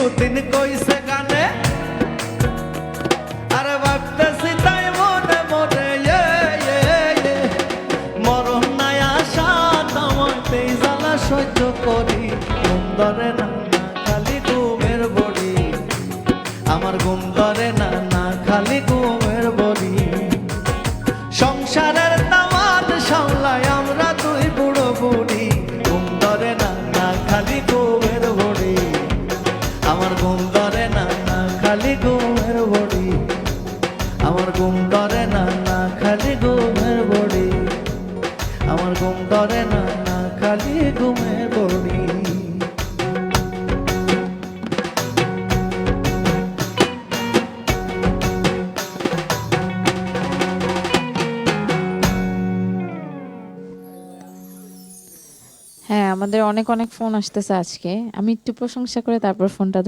Putin কইছে গানে আরে ভাবতেছি তাই মনে মনে মরণ নাই আশা তামাইতেই জ্বালা সহ্য করি ঘুম ধরে না খালি ঘুমের বড়ি আমার ঘুম ধরে না খালি ঘুমের বড়ি সংসারের দাওয়াত সামলাই আমরা দুই বুড়ো বুড়ি ঘুম ধরে না খালি ঘুমের বড়ি আমার ঘুম ধরে না খালি ঘুমের বড়ি আমার ঘুম ধরে না খালি ঘুমের বড়ি আমার ঘুম ধরে না খালি ঘুমের বড়ি হ্যাঁ, আমাদের অনেক অনেক ফোন আসতেছে আজকে। আমি একটু প্রশংসা করে তারপর ফোনটা